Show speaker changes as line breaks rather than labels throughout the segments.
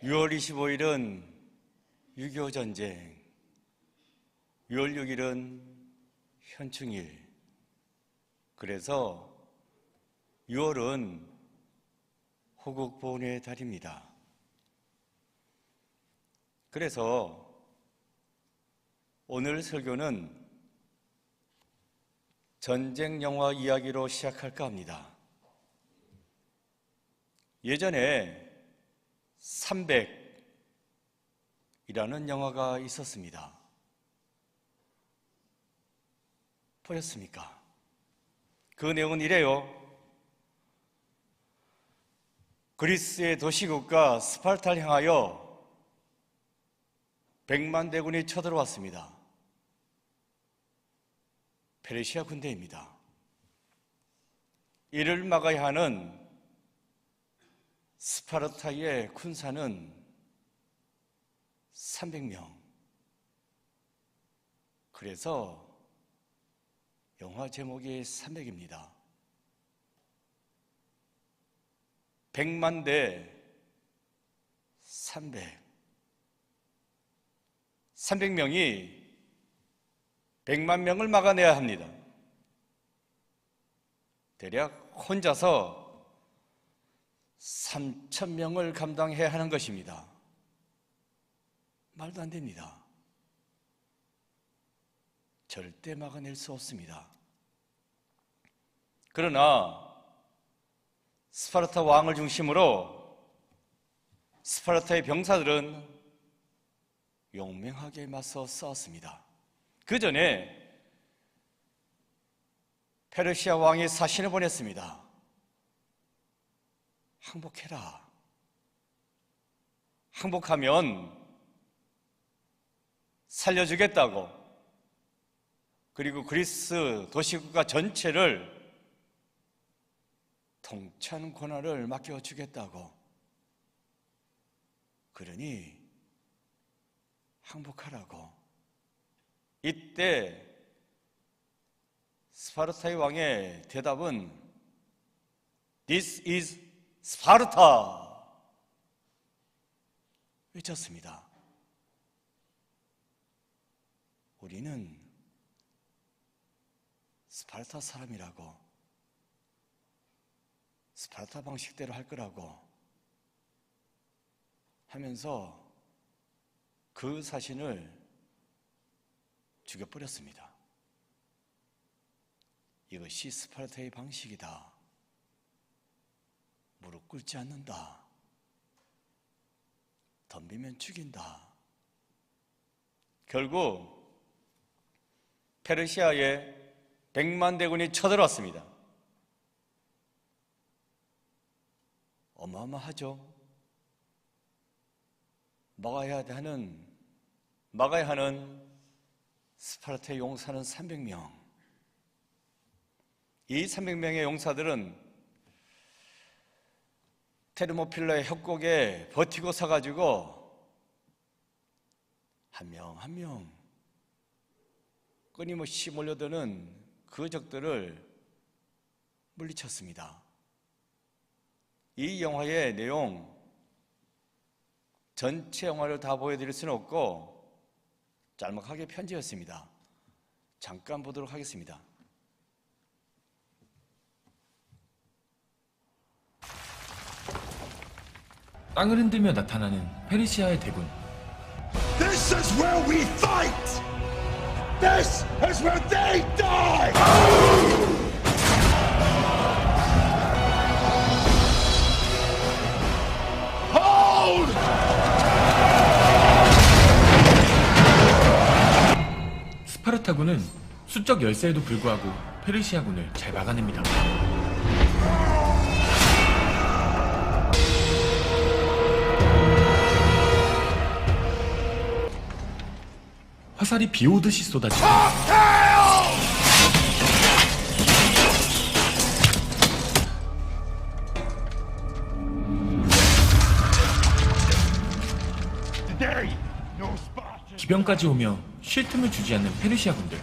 6월 25일은 6.25 전쟁, 6월 6일은 현충일. 그래서 6월은 호국보훈의 달입니다. 그래서 오늘 설교는 전쟁 영화 이야기로 시작할까 합니다. 예전에 300이라는 영화가 있었습니다. 보셨습니까? 그 내용은 이래요. 그리스의 도시국가 스파르타를 향하여 100만 대군이 쳐들어왔습니다. 페르시아 군대입니다. 이를 막아야 하는 스파르타의 군사는 300명. 그래서 영화 제목이 300입니다. 100만 대 300. 300명이 100만 명을 막아내야 합니다. 대략 혼자서 3,000명을 감당해야 하는 것입니다. 말도 안 됩니다. 절대 막아낼 수 없습니다. 그러나 스파르타 왕을 중심으로 스파르타의 병사들은 용맹하게 맞서 싸웠습니다. 그 전에 페르시아 왕이 사신을 보냈습니다. 항복해라. 항복하면 살려주겠다고, 그리고 그리스 도시국가 전체를 통치하는 권한을 맡겨주겠다고. 그러니 항복하라고. 이때 스파르타의 왕의 대답은 This is 스파르타! 외쳤습니다. 우리는 스파르타 사람이라고, 스파르타 방식대로 할 거라고 하면서 그 사신을 죽여버렸습니다. 이것이 스파르타의 방식이다. 무릎 꿇지 않는다. 덤비면 죽인다. 결국 페르시아에 100만 대군이 쳐들어왔습니다. 어마어마하죠. 막아야 하는 스파르타의 용사는 300명. 이 300명의 용사들은 테르모필라의 협곡에 버티고 서가지고 한 명 한 명 끊임없이 몰려드는 그 적들을 물리쳤습니다. 이 영화의 내용 전체 영화를 다 보여드릴 수는 없고 짤막하게 편지였습니다. 잠깐 보도록 하겠습니다.
땅을 흔들며 나타나는 페르시아의 대군.
This is where we fight! This is where they die! Hold!
스파르타군은 수적 열세에도 불구하고 페르시아군을 잘 막아냅니다. 화살이 비오듯이 쏟아지고 기병까지 오며 쉴 틈을 주지 않는 페르시아군들.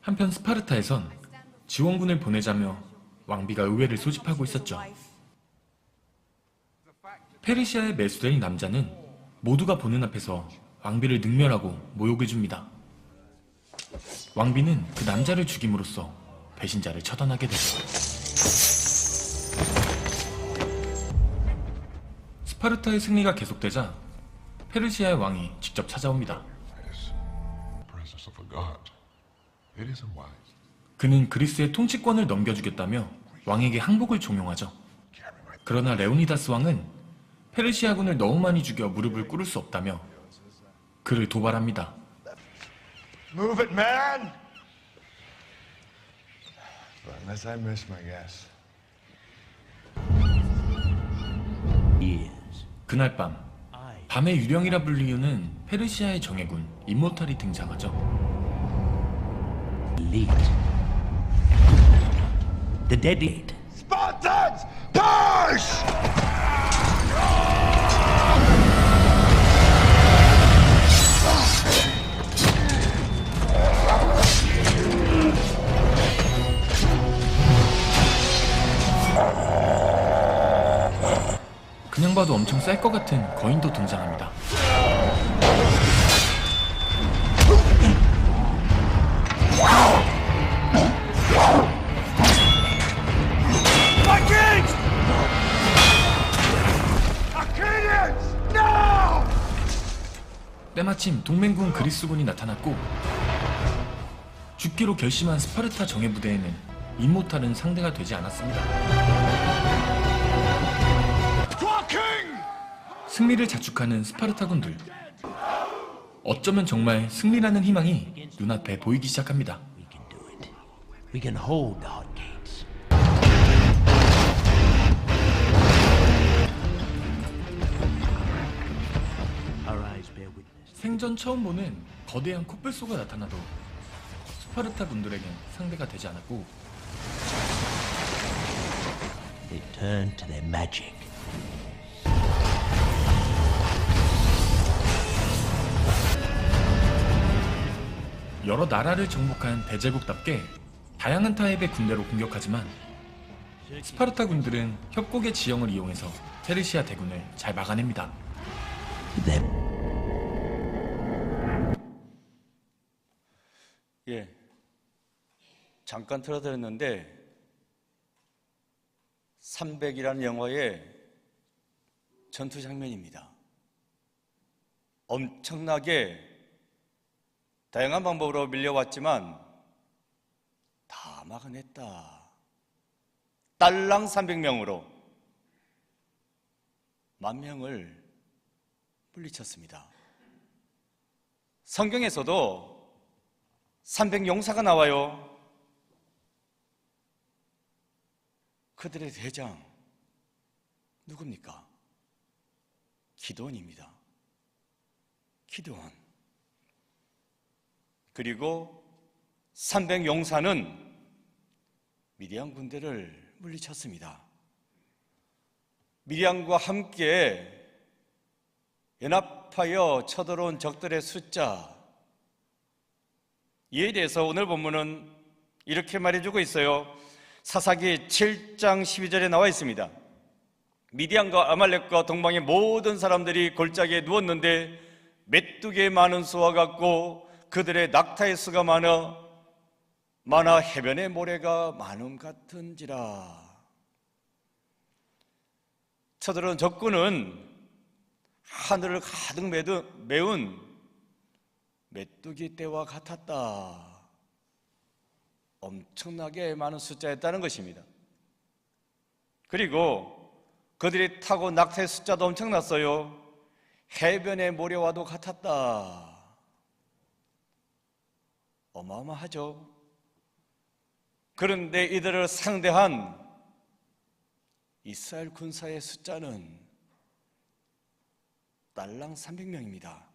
한편 스파르타에선 지원군을 보내자며 왕비가 의회를 소집하고 있었죠. 페르시아에 매수된 남자는 모두가 보는 앞에서 왕비를 능멸하고 모욕을 줍니다. 왕비는 그 남자를 죽임으로써 배신자를 처단하게 되죠. 스파르타의 승리가 계속되자 페르시아의 왕이 직접 찾아옵니다.
presence of a god. It isn't wise.
그는 그리스의 통치권을 넘겨주겠다며 왕에게 항복을 종용하죠. 그러나 레오니다스 왕은 페르시아군을 너무 많이 죽여 무릎을 꿇을 수 없다며 그를 도발합니다.
Move it, man! But unless I miss my guess.
그날 밤, 밤의 유령이라 불리우는 페르시아의 정예군 임모탈이 등장하죠.
The dead.
Spartans! Push!
그냥 봐도 엄청 쌀 것 같은 거인도 등장합니다. 때마침 동맹군 그리스군이 나타났고 죽기로 결심한 스파르타 정예 부대에는 임모탈은 상대가 되지 않았습니다. 승리를 자축하는 스파르타군들. 어쩌면 정말 승리라는 희망이 눈앞에 보이기 시작합니다.
We can do it. We can hold the hot gates. Our eyes bear witness.
생전 처음 보는 거대한 코뿔소가 나타나도 스파르타 군들에겐 상대가 되지 않았고
They turn to their magic.
여러 나라를 정복한 대제국답게 다양한 타입의 군대로 공격하지만 스파르타 군들은 협곡의 지형을 이용해서 페르시아 대군을 잘 막아냅니다.
Them.
예, 잠깐 틀어드렸는데 300이라는 영화의 전투 장면입니다. 엄청나게 다양한 방법으로 밀려왔지만 다 막아냈다. 딸랑 300명으로 10,000명을 물리쳤습니다. 성경에서도 300용사가 나와요. 그들의 대장 누굽니까? 기드온입니다. 기드온. 그리고 300용사는 미디안 군대를 물리쳤습니다. 미디안과 함께 연합하여 쳐들어온 적들의 숫자, 이에 대해서 오늘 본문은 이렇게 말해주고 있어요. 사사기 7장 12절에 나와 있습니다. 미디안과 아말렉과 동방의 모든 사람들이 골짜기에 누웠는데 메뚜기의 많은 수와 같고 그들의 낙타의 수가 많아 해변의 모래가 많음 같은지라. 쳐들어온 적군은 하늘을 가득 메운 메뚜기 떼와 같았다. 엄청나게 많은 숫자였다는 것입니다. 그리고 그들이 타고 낙타의 숫자도 엄청났어요. 해변의 모래와도 같았다. 어마어마하죠. 그런데 이들을 상대한 이스라엘 군사의 숫자는 딸랑 300명입니다.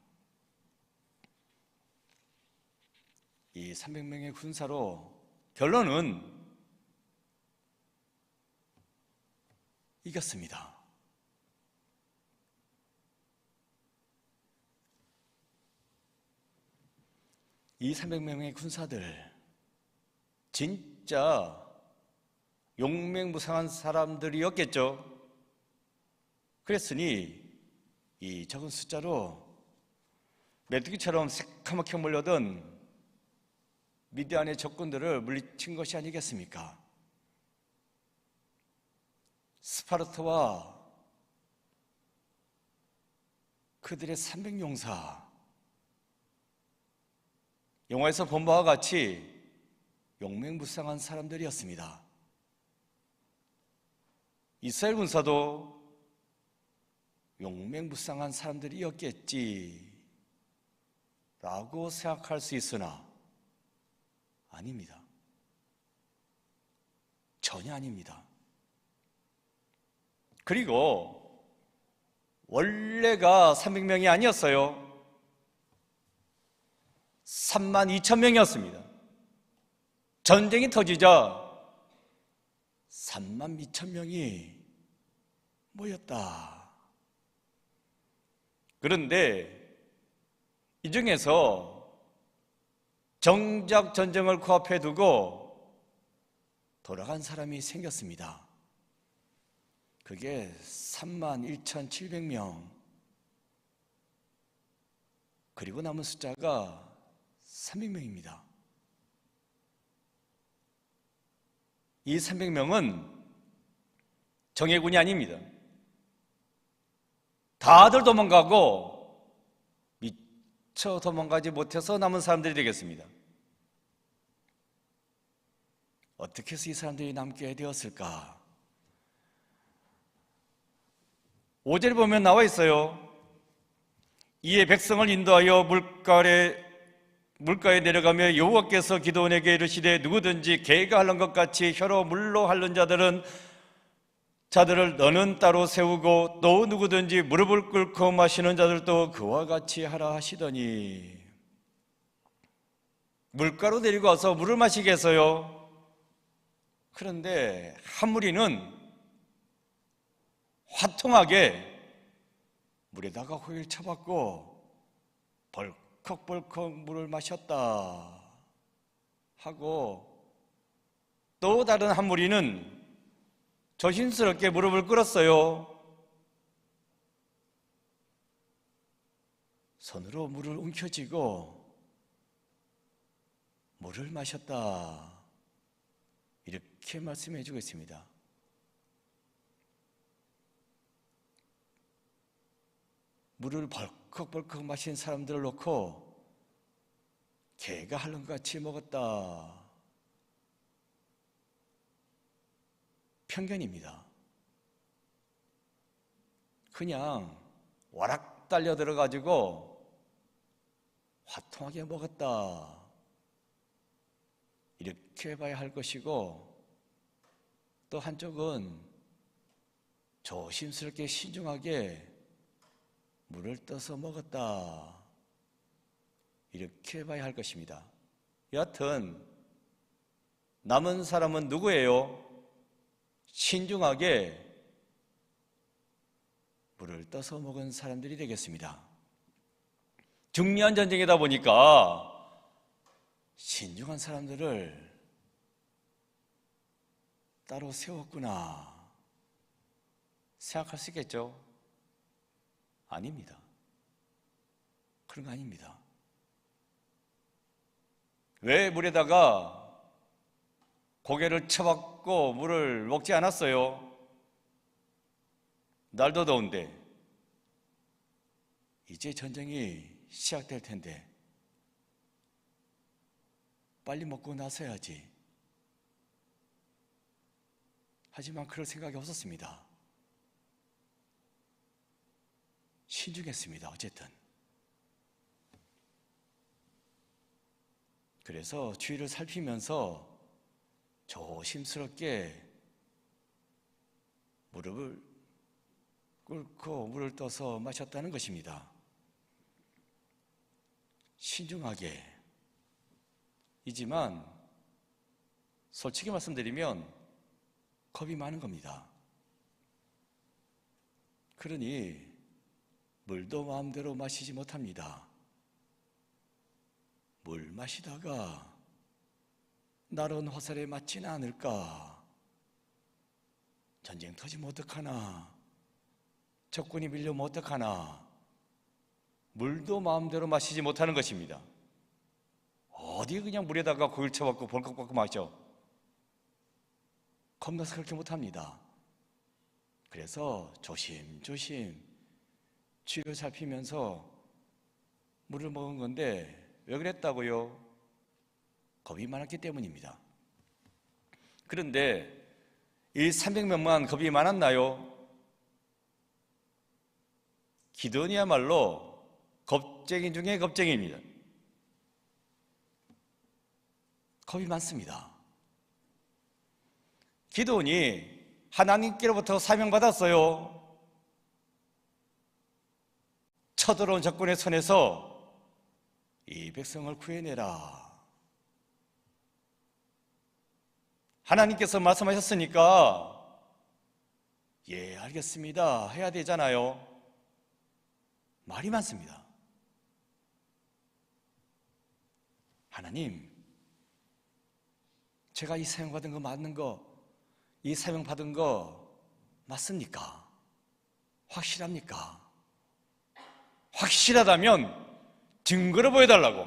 이 300명의 군사로 결론은 이겼습니다. 이 300명의 군사들, 진짜 용맹무상한 사람들이었겠죠. 그랬으니 이 적은 숫자로 메뚜기처럼 새카맣게 몰려든 미디안의 적군들을 물리친 것이 아니겠습니까? 스파르타와 그들의 300용사, 영화에서 본 바와 같이 용맹무상한 사람들이었습니다. 이스라엘 군사도 용맹무상한 사람들이었겠지 라고 생각할 수 있으나 아닙니다. 전혀 아닙니다. 그리고 원래가 300명이 아니었어요. 32,000명이었습니다. 전쟁이 터지자 32,000명이 모였다. 그런데 이 중에서 정작 전쟁을 코앞에 두고 돌아간 사람이 생겼습니다. 그게 31,700명. 그리고 남은 숫자가 300명입니다. 이 300명은 정예군이 아닙니다. 다들 도망가고 미처 도망가지 못해서 남은 사람들이 되겠습니다. 어떻게 해서 이 사람들이 남게 되었을까? 5절에 보면 나와 있어요. 이에 백성을 인도하여 물가에 내려가며 여호와께서 기드온에게 이르시되 누구든지 개가 핥는 것 같이 혀로 물로 핥는 자들을 너는 따로 세우고 또 누구든지 무릎을 꿇고 마시는 자들도 그와 같이 하라 하시더니, 물가로 데리고 와서 물을 마시게 해서요. 그런데 한 무리는 화통하게 물에다가 호일 쳐박고 벌컥벌컥 물을 마셨다 하고, 또 다른 한 무리는 조심스럽게 무릎을 꿇었어요. 손으로 물을 움켜쥐고 물을 마셨다, 이렇게 말씀해 주고 있습니다. 물을 벌컥벌컥 마신 사람들을 놓고 개가 핥는 것 같이 먹었다, 편견입니다. 그냥 와락 달려 들어가지고 화통하게 먹었다, 이렇게 봐야 할 것이고, 또 한쪽은 조심스럽게 신중하게 물을 떠서 먹었다, 이렇게 봐야 할 것입니다. 여하튼 남은 사람은 누구예요? 신중하게 물을 떠서 먹은 사람들이 되겠습니다. 중요한 전쟁이다 보니까 신중한 사람들을 따로 세웠구나 생각할 수 있겠죠? 아닙니다. 그런 거 아닙니다. 왜 물에다가 고개를 쳐박고 물을 먹지 않았어요? 날도 더운데 이제 전쟁이 시작될 텐데 빨리 먹고 나서야지. 하지만 그럴 생각이 없었습니다. 신중했습니다. 어쨌든. 그래서 주위를 살피면서 조심스럽게 무릎을 꿇고 물을 떠서 마셨다는 것입니다. 신중하게. 이지만 솔직히 말씀드리면 겁이 많은 겁니다. 그러니 물도 마음대로 마시지 못합니다. 물 마시다가 날은 화살에 맞지는 않을까? 전쟁 터지면 어떡하나? 적군이 밀려면 어떡하나? 물도 마음대로 마시지 못하는 것입니다. 어디 그냥 물에다가 고기를 쳐갖고 벌컥벌컥 마셔. 겁나서 그렇게 못합니다. 그래서 조심조심 주위를 살피면서 물을 먹은 건데 왜 그랬다고요? 겁이 많았기 때문입니다. 그런데 이 300명만 겁이 많았나요? 기드온이야말로 겁쟁이 중에 겁쟁이입니다. 겁이 많습니다. 기드온이 하나님께로부터 사명받았어요. 쳐들어온 적군의 손에서 이 백성을 구해내라. 하나님께서 말씀하셨으니까 예, 알겠습니다 해야 되잖아요. 말이 많습니다. 하나님, 제가 이 사명 받은 거 맞는 거, 이 사명 받은 거 맞습니까? 확실합니까? 확실하다면 증거를 보여달라고.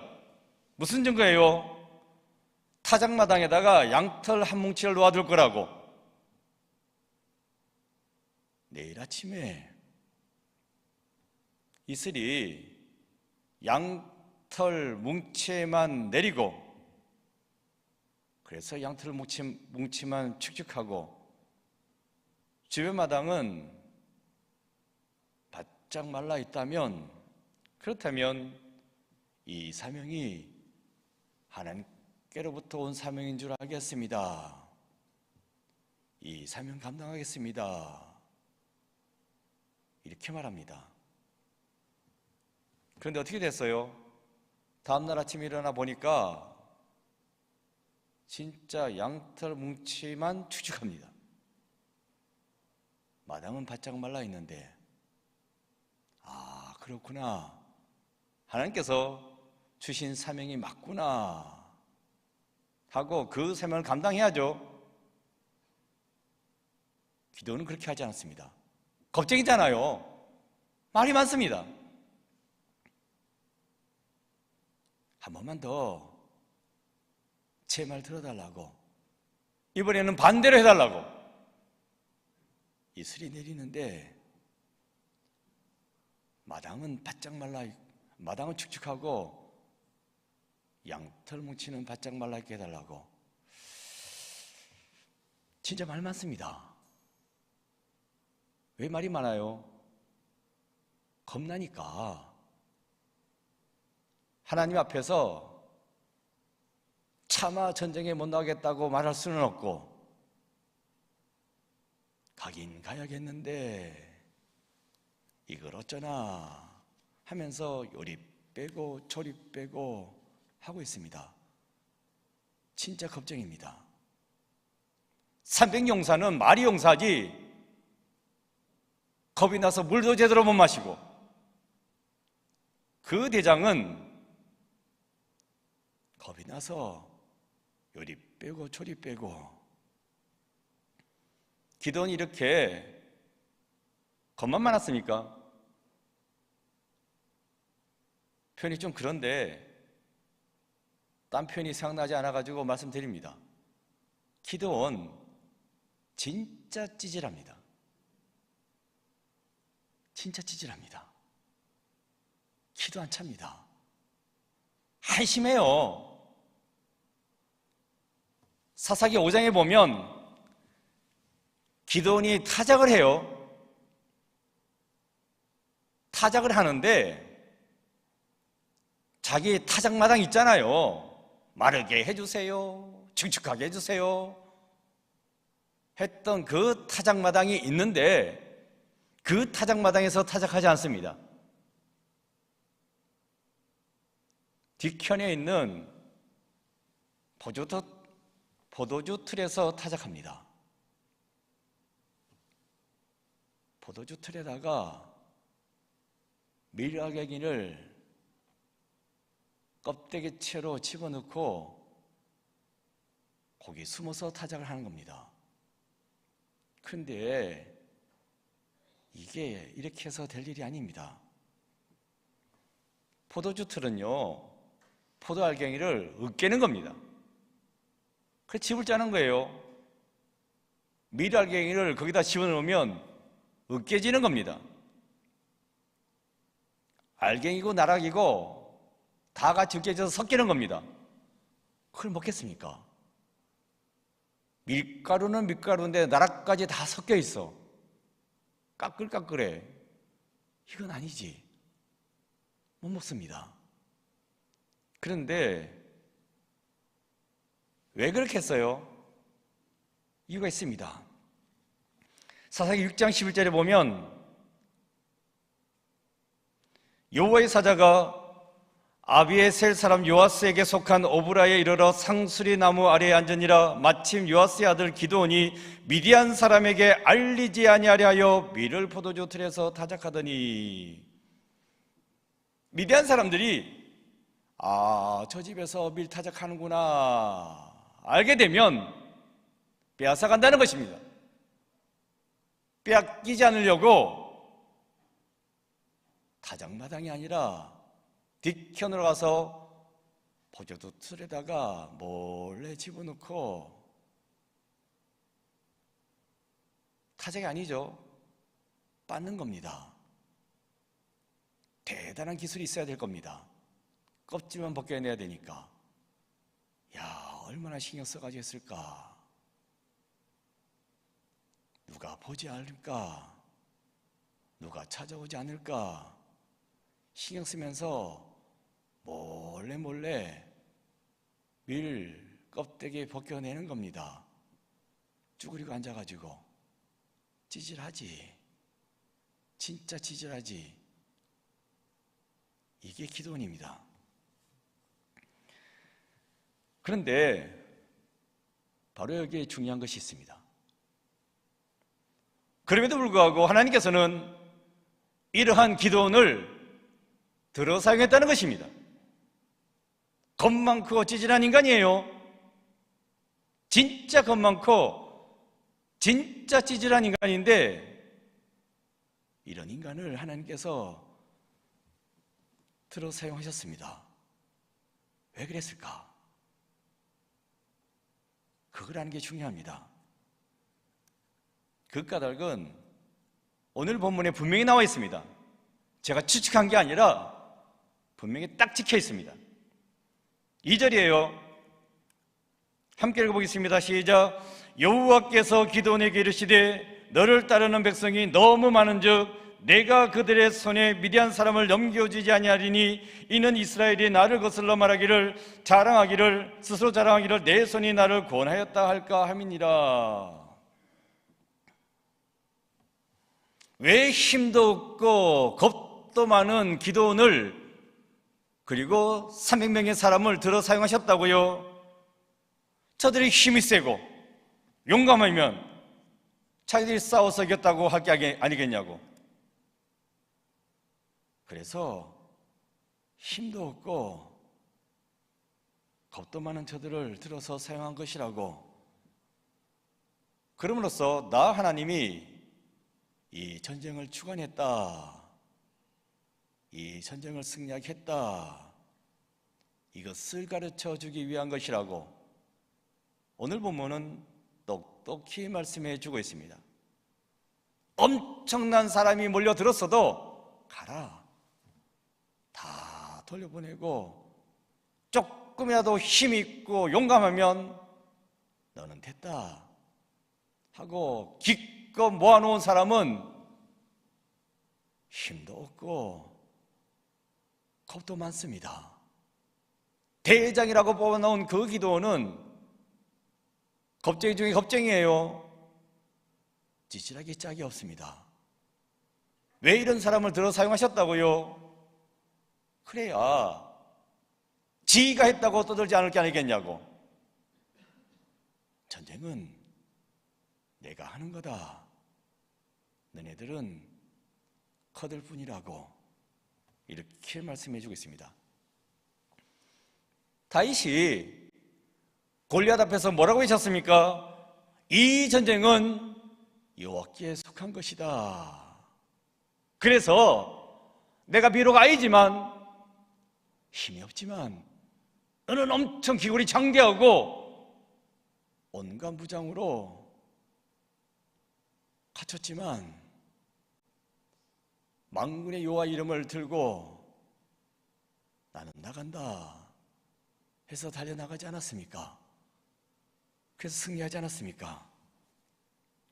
무슨 증거예요? 타작마당에다가 양털 한 뭉치를 놓아둘 거라고. 내일 아침에 이슬이 양털 뭉치만 내리고, 그래서 양털 뭉치만 축축하고 주변 마당은 바짝 말라 있다면, 그렇다면 이 사명이 하나님께로부터 온 사명인 줄 알겠습니다. 이 사명 감당하겠습니다. 이렇게 말합니다. 그런데 어떻게 됐어요? 다음날 아침에 일어나 보니까 진짜 양털 뭉치만 축축합니다. 마당은 바짝 말라 있는데, 아, 그렇구나. 하나님께서 주신 사명이 맞구나 하고 그 사명을 감당해야죠. 기도는 그렇게 하지 않았습니다. 겁쟁이잖아요. 말이 많습니다. 한 번만 더 제 말 들어달라고, 이번에는 반대로 해달라고. 이슬이 내리는데 마당은 바짝 말라, 마당은 축축하고 양털 뭉치는 바짝 말라 있게 해달라고. 진짜 말 많습니다. 왜 말이 많아요? 겁나니까. 하나님 앞에서 차마 전쟁에 못 나가겠다고 말할 수는 없고, 가긴 가야겠는데 이걸 어쩌나 하면서 요리 빼고 조리 빼고 하고 있습니다. 진짜 겁쟁입니다. 300용사는 말이 용사지 겁이 나서 물도 제대로 못 마시고, 그 대장은 겁이 나서 요리 빼고 조리 빼고. 기도는 이렇게 겁만 많았습니까? 표현이 좀 그런데 딴 표현이 생각나지 않아가지고 말씀드립니다. 기도는 진짜 찌질합니다. 진짜 찌질합니다. 기도 안 찹니다. 한심해요. 사사기 5장에 보면 기드온이 타작을 해요. 타작을 하는데 자기 타작마당 있잖아요. 마르게 해주세요, 축축하게 해주세요 했던 그 타작마당이 있는데 그 타작마당에서 타작하지 않습니다. 뒤편에 있는 포도주 틀에서 타작합니다. 포도주 틀에다가 밀가갱이를 껍데기채로 집어넣고 거기 숨어서 타작을 하는 겁니다. 그런데 이게 이렇게 해서 될 일이 아닙니다. 포도주 틀은요, 포도 알갱이를 으깨는 겁니다. 그 집을 짜는 거예요. 밀 알갱이를 거기다 집어넣으면 으깨지는 겁니다. 알갱이고 나락이고 다 같이 으깨져서 섞이는 겁니다. 그걸 먹겠습니까? 밀가루는 밀가루인데 나락까지 다 섞여 있어. 까끌까끌해. 이건 아니지. 못 먹습니다. 그런데 왜 그렇게 했어요? 이유가 있습니다. 사사기 6장 11절에 보면 여호와의 사자가 아비에셀 사람 요아스에게 속한 오브라에 이르러 상수리 나무 아래에 앉으니라. 마침 요아스의 아들 기드온이 미디안 사람에게 알리지 아니하려 하여 밀을 포도주 틀에서 타작하더니, 미디안 사람들이 저 집에서 밀 타작하는구나 알게 되면 빼앗아 간다는 것입니다. 빼앗기지 않으려고 타작마당이 아니라 뒷편으로 가서 포도주 틀에다가 몰래 집어넣고, 타작이 아니죠. 빻는 겁니다. 대단한 기술이 있어야 될 겁니다. 껍질만 벗겨내야 되니까. 야, 얼마나 신경 써가지고 했을까. 누가 보지 않을까, 누가 찾아오지 않을까 신경 쓰면서 몰래 밀 껍데기 벗겨내는 겁니다. 쭈그리고 앉아가지고. 찌질하지. 진짜 찌질하지. 이게 기드온입니다. 그런데 바로 여기에 중요한 것이 있습니다. 그럼에도 불구하고 하나님께서는 이러한 기드온을 들어 사용했다는 것입니다. 겁 많고 찌질한 인간이에요. 진짜 겁 많고 진짜 찌질한 인간인데, 이런 인간을 하나님께서 들어 사용하셨습니다. 왜 그랬을까? 그걸 아는 게 중요합니다. 그 까닭은 오늘 본문에 분명히 나와 있습니다. 제가 추측한 게 아니라 분명히 딱 찍혀 있습니다. 2절이에요. 함께 읽어보겠습니다. 시작. 여호와께서 기드온에게 이르시되 너를 따르는 백성이 너무 많은즉 내가 그들의 손에 미디안 사람을 넘겨주지 아니하리니 이는 이스라엘이 나를 거슬러 말하기를 스스로 자랑하기를 내 손이 나를 구원하였다 할까 함이니라. 왜 힘도 없고 겁도 많은 기드온을, 그리고 300명의 사람을 들어 사용하셨다고요? 저들이 힘이 세고 용감하면 자기들이 싸워서 이겼다고 할 게 아니겠냐고. 그래서 힘도 없고 겁도 많은 저들을 들어서 사용한 것이라고. 그럼으로써 나 하나님이 이 전쟁을 주관했다, 이 전쟁을 승리하겠다, 이것을 가르쳐 주기 위한 것이라고 오늘 본문은 똑똑히 말씀해 주고 있습니다. 엄청난 사람이 몰려들었어도 가라, 다 돌려보내고 조금이라도 힘있고 용감하면 너는 됐다 하고 기껏 모아놓은 사람은 힘도 없고 겁도 많습니다. 대장이라고 뽑아놓은 그 기드온은 겁쟁이 중에 겁쟁이에요. 찌질하기 짝이 없습니다. 왜 이런 사람을 들어 사용하셨다고요? 그래야 지가 했다고 떠들지 않을 게 아니겠냐고. 전쟁은 내가 하는 거다, 너네들은 커들 뿐이라고 이렇게 말씀해 주고 있습니다. 다윗이 골리앗 앞에서 뭐라고 외쳤습니까? 이 전쟁은 여호와께 속한 것이다. 그래서 내가 비록 아이지만 힘이 없지만 너는 엄청 기골이 장대하고 온갖 무장으로 갖췄지만 만군의 여호와 이름을 들고 나는 나간다 해서 달려나가지 않았습니까? 그래서 승리하지 않았습니까?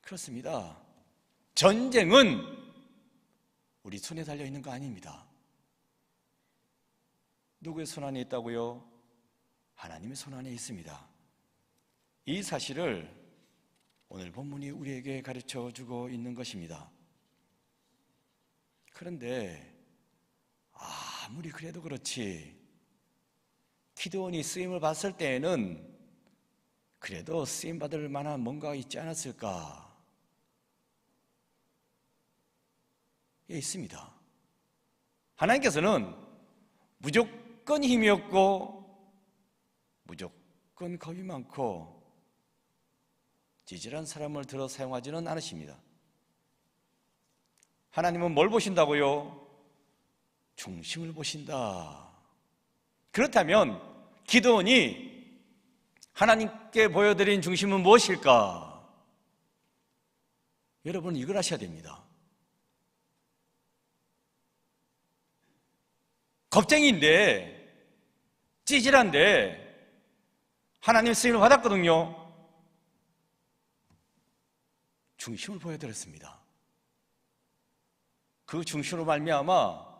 그렇습니다. 전쟁은 우리 손에 달려있는 거 아닙니다. 누구의 손 안에 있다고요? 하나님의 손 안에 있습니다. 이 사실을 오늘 본문이 우리에게 가르쳐 주고 있는 것입니다. 그런데 아무리 그래도 그렇지 기드온이 쓰임을 받았을 때에는 그래도 쓰임받을 만한 뭔가가 있지 않았을까? 예, 있습니다. 하나님께서는 무조건 힘이 없고 무조건 겁이 많고 지질한 사람을 들어 사용하지는 않으십니다. 하나님은 뭘 보신다고요? 중심을 보신다. 그렇다면 기드온이 하나님께 보여드린 중심은 무엇일까? 여러분 이걸 아셔야 됩니다. 겁쟁이인데 찌질한데 하나님 쓰임을 받았거든요. 중심을 보여드렸습니다. 그 중심으로 말미암아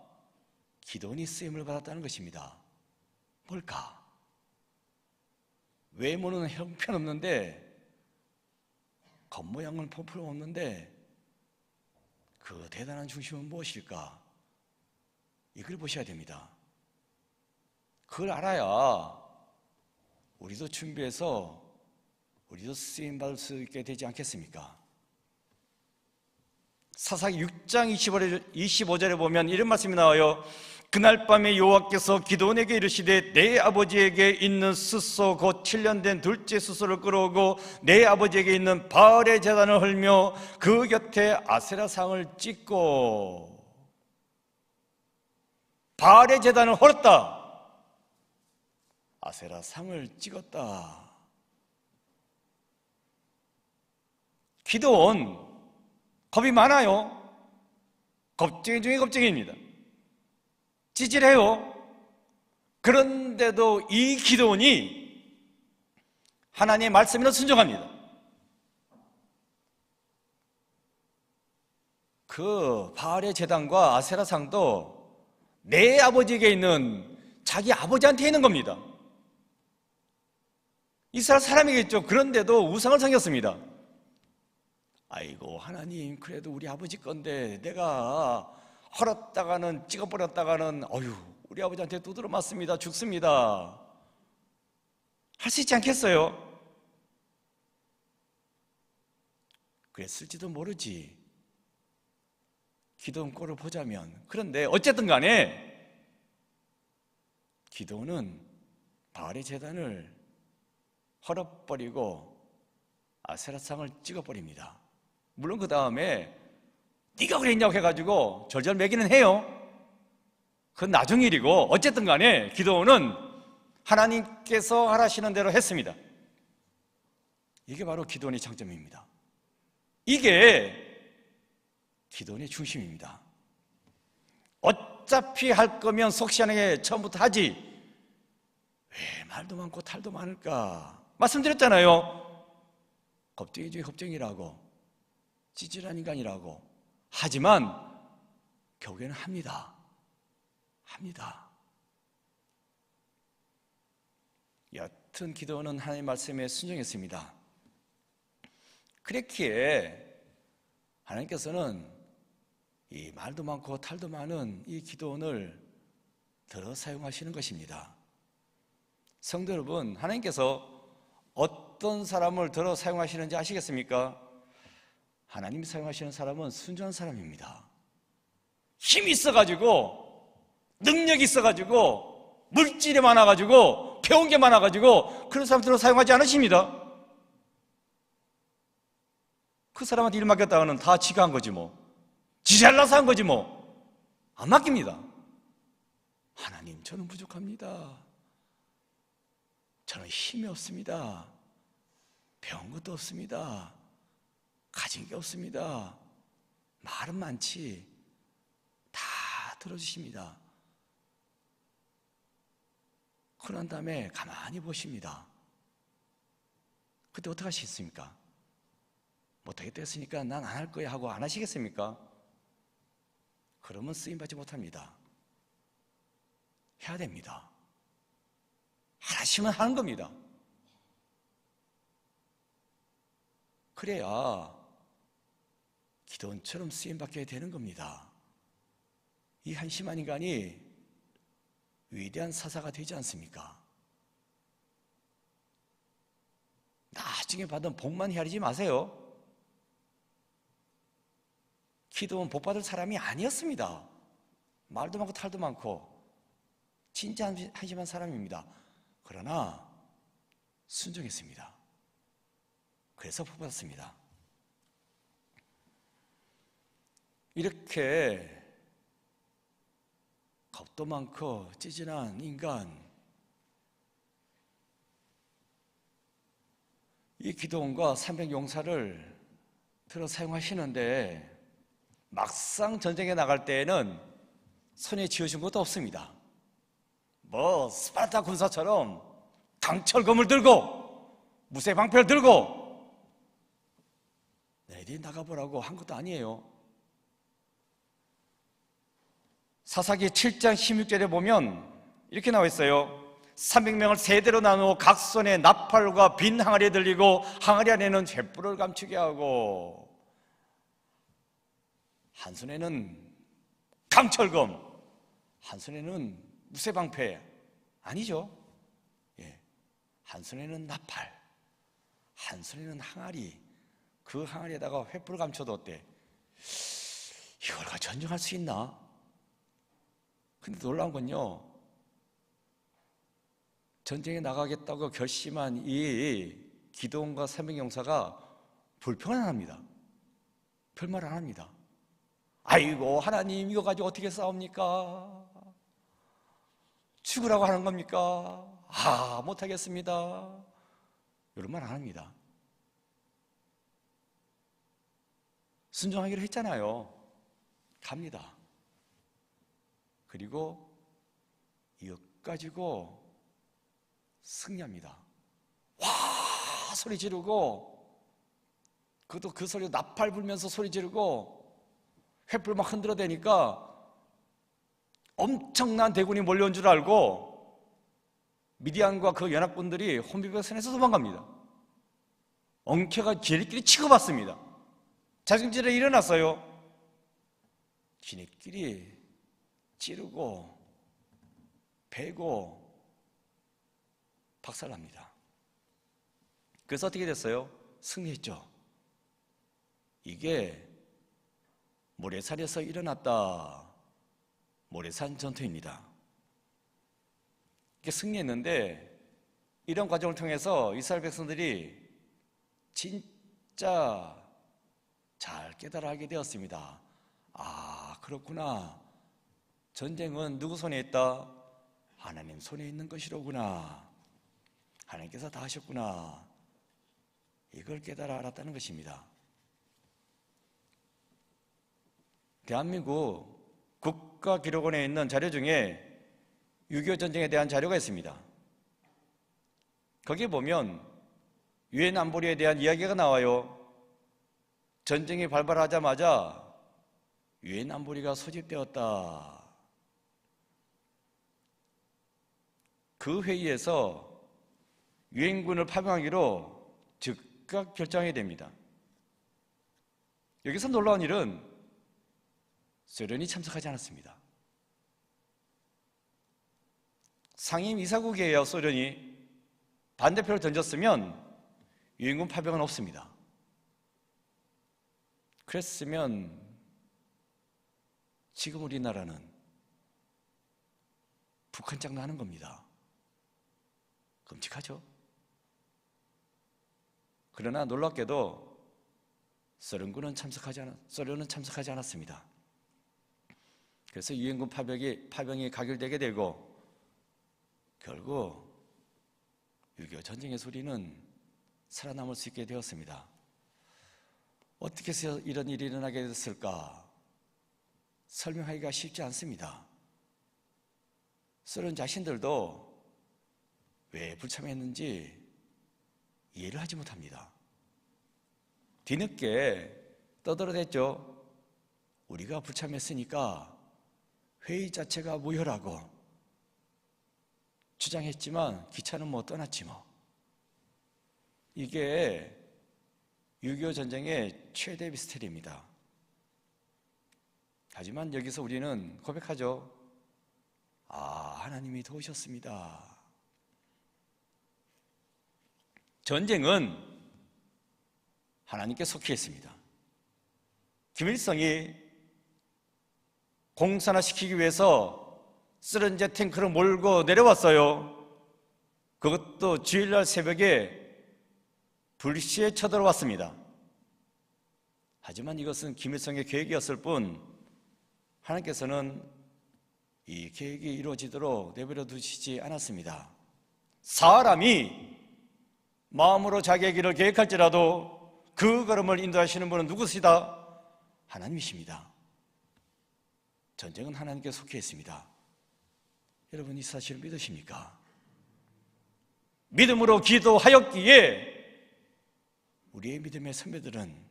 기드온이 쓰임을 받았다는 것입니다. 뭘까? 외모는 형편없는데 겉모양은 볼품없는데 그 대단한 중심은 무엇일까? 이걸 보셔야 됩니다. 그걸 알아야 우리도 준비해서 우리도 쓰임받을 수 있게 되지 않겠습니까? 사사기 6장 25절에 보면 이런 말씀이 나와요. 그날 밤에 여호와께서 기드온에게 이르시되 내 아버지에게 있는 숫소 곧 7년 된 둘째 숫소를 끌어오고 내 아버지에게 있는 바알의 제단을 헐며 그 곁에 아세라 상을 찍고 바알의 제단을 헐었다. 아세라 상을 찍었다. 기드온 겁이 많아요. 겁쟁이 중에 겁쟁이입니다. 찌질해요. 그런데도 이 기드온이 하나님의 말씀에는 순종합니다. 그 바알의 제단과 아세라 상도 내 아버지에게 있는 자기 아버지한테 있는 겁니다. 이스라엘 사람이겠죠. 그런데도 우상을 섬겼습니다. 아이고 하나님 그래도 우리 아버지 건데 내가 헐었다가는 찍어버렸다가는 우리 아버지한테 두드러 맞습니다. 죽습니다. 할 수 있지 않겠어요? 그랬을지도 모르지. 기드온 꼴을 보자면. 그런데 어쨌든 간에 기드온은 바알의 제단을 헐어버리고 아세라상을 찍어버립니다. 물론 그 다음에 네가 그랬냐고 해가지고 절절 매기는 해요. 그건 나중 일이고 어쨌든 간에 기드온은 하나님께서 하라시는 대로 했습니다. 이게 바로 기드온의 장점입니다. 이게 기드온의 중심입니다. 어차피 할 거면 속 시원하게 처음부터 하지 왜 말도 많고 탈도 많을까? 말씀드렸잖아요. 겁쟁이 중에 겁쟁이라고 찌질한 인간이라고. 하지만 결국에는 합니다. 여튼 기드온은 하나님의 말씀에 순종했습니다. 그랬기에 하나님께서는 이 말도 많고 탈도 많은 이 기드온을 들어 사용하시는 것입니다. 성도 여러분, 하나님께서 어떤 사람을 들어 사용하시는지 아시겠습니까? 하나님이 사용하시는 사람은 순전한 사람입니다. 힘이 있어가지고 능력이 있어가지고 물질이 많아가지고 배운 게 많아가지고 그런 사람들은 사용하지 않으십니다. 그 사람한테 일 맡겼다가는 다 지가 한 거지 뭐. 지 잘나서 한 거지 뭐. 안 맡깁니다. 하나님, 저는 부족합니다. 저는 힘이 없습니다. 배운 것도 없습니다. 가진 게 없습니다. 말은 많지. 다 들어주십니다. 그런 다음에 가만히 보십니다. 그때 어떻게 하시겠습니까? 못하겠다 했으니까 난 안 할 거야 하고 안 하시겠습니까? 그러면 쓰임받지 못합니다. 해야 됩니다. 하시면 하는 겁니다. 그래야 기도원처럼 쓰임받게 되는 겁니다. 이 한심한 인간이 위대한 사사가 되지 않습니까? 나중에 받은 복만 헤아리지 마세요. 기도원 복 받을 사람이 아니었습니다. 말도 많고 탈도 많고 진짜 한심한 사람입니다. 그러나 순종했습니다. 그래서 복 받았습니다. 이렇게 겁도 많고 찌질한 인간, 이 기도원과 300용사를 들어 사용하시는데 막상 전쟁에 나갈 때에는 손에 쥐어준 것도 없습니다. 뭐 스파르타 군사처럼 강철검을 들고 무쇠방패를 들고 너희들이 나가보라고 한 것도 아니에요. 사사기 7장 16절에 보면 이렇게 나와 있어요. 300명을 세 대로 나누어 각 손에 나팔과 빈 항아리에 들리고 항아리 안에는 횃불을 감추게 하고, 한 손에는 강철검, 한 손에는 무쇠방패, 아니죠. 예. 한 손에는 나팔, 한 손에는 항아리, 그 항아리에다가 횃불을 감춰뒀대. 이걸 가지고 전쟁할 수 있나? 근데 놀라운 건요, 전쟁에 나가겠다고 결심한 이 기도원과 300용사가 불평을 안 합니다. 별말 안 합니다. 아이고 하나님, 이거 가지고 어떻게 싸웁니까? 죽으라고 하는 겁니까? 아, 못하겠습니다. 이런 말 안 합니다. 순종하기로 했잖아요. 갑니다. 그리고 이것 가지고 승리합니다. 와, 소리 지르고, 그것도 그 소리 나팔 불면서 소리 지르고 횃불 막 흔들어대니까 엄청난 대군이 몰려온 줄 알고 미디안과 그 연합군들이 혼비백산에서 도망갑니다. 엉켜가 지네끼리 치고받습니다. 자승질에 일어났어요. 지네끼리 찌르고 베고 박살납니다. 그래서 어떻게 됐어요? 승리했죠. 이게 모래산에서 일어났다. 모래산 전투입니다. 이게 승리했는데 이런 과정을 통해서 이스라엘 백성들이 진짜 잘 깨달아 하게 되었습니다. 아, 그렇구나. 전쟁은 누구 손에 있다? 하나님 손에 있는 것이로구나. 하나님께서 다 하셨구나. 이걸 깨달아 알았다는 것입니다. 대한민국 국가기록원에 있는 자료 중에 6.25 전쟁에 대한 자료가 있습니다. 거기에 보면 유엔 안보리에 대한 이야기가 나와요. 전쟁이 발발하자마자 유엔 안보리가 소집되었다. 그 회의에서 유엔군을 파병하기로 즉각 결정이 됩니다. 여기서 놀라운 일은 소련이 참석하지 않았습니다. 상임 이사국이에요. 소련이 반대표를 던졌으면 유엔군 파병은 없습니다. 그랬으면 지금 우리나라는 북한 짝 나는 겁니다. 끔찍하죠. 그러나 놀랍게도 소련은 참석하지 않았습니다. 그래서 유엔군 파병이 가결되게 되고 결국 6.25 전쟁의 소리는 살아남을 수 있게 되었습니다. 어떻게 해서 이런 일이 일어나게 됐을까? 설명하기가 쉽지 않습니다. 소련 자신들도 왜 불참했는지 이해를 하지 못합니다. 뒤늦게 떠들어댔죠. 우리가 불참했으니까 회의 자체가 무효라고 주장했지만 기차는 뭐 떠났지 뭐. 이게 6.25 전쟁의 최대 미스터리입니다. 하지만 여기서 우리는 고백하죠. 하나님이 도우셨습니다. 전쟁은 하나님께 속해 있습니다. 김일성이 공산화시키기 위해서 쓰러진 탱크를 몰고 내려왔어요. 그것도 주일날 새벽에 불시에 쳐들어왔습니다. 하지만 이것은 김일성의 계획이었을 뿐 하나님께서는 이 계획이 이루어지도록 내버려 두시지 않았습니다. 사람이 마음으로 자기의 길을 계획할지라도 그 걸음을 인도하시는 분은 누구시다? 하나님이십니다. 전쟁은 하나님께 속해 있습니다. 여러분 이 사실을 믿으십니까? 믿음으로 기도하였기에 우리의 믿음의 선배들은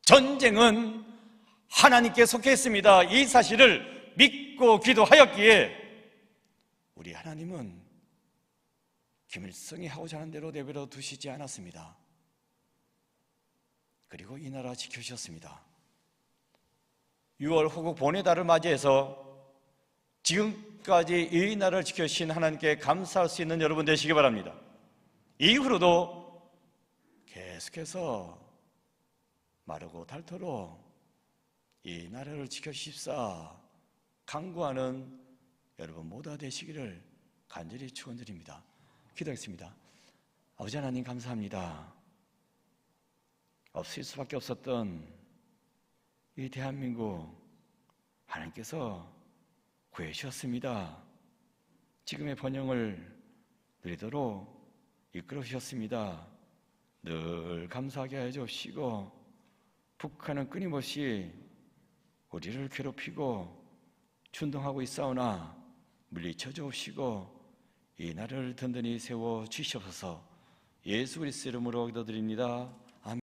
전쟁은 하나님께 속해 있습니다. 이 사실을 믿고 기도하였기에 우리 하나님은 김일성이 하고자 하는 대로 내버려 두시지 않았습니다. 그리고 이 나라 지켜주셨습니다. 6월 호국 본의 달을 맞이해서 지금까지 이 나라를 지켜주신 하나님께 감사할 수 있는 여러분 되시기 바랍니다. 이후로도 계속해서 마르고 닳도록 이 나라를 지켜주십사 간구하는 여러분 모두가 되시기를 간절히 축원드립니다. 기도하겠습니다. 아버지 하나님 감사합니다. 없을 수밖에 없었던 이 대한민국 하나님께서 구해주셨습니다. 지금의 번영을 누리도록 이끌어 주셨습니다. 늘 감사하게 하여 주시고 북한은 끊임없이 우리를 괴롭히고 준동하고 있사오나 물리쳐 주옵시고 이 나라를 든든히 세워 주시옵소서. 예수 그리스도 이름으로 기도드립니다.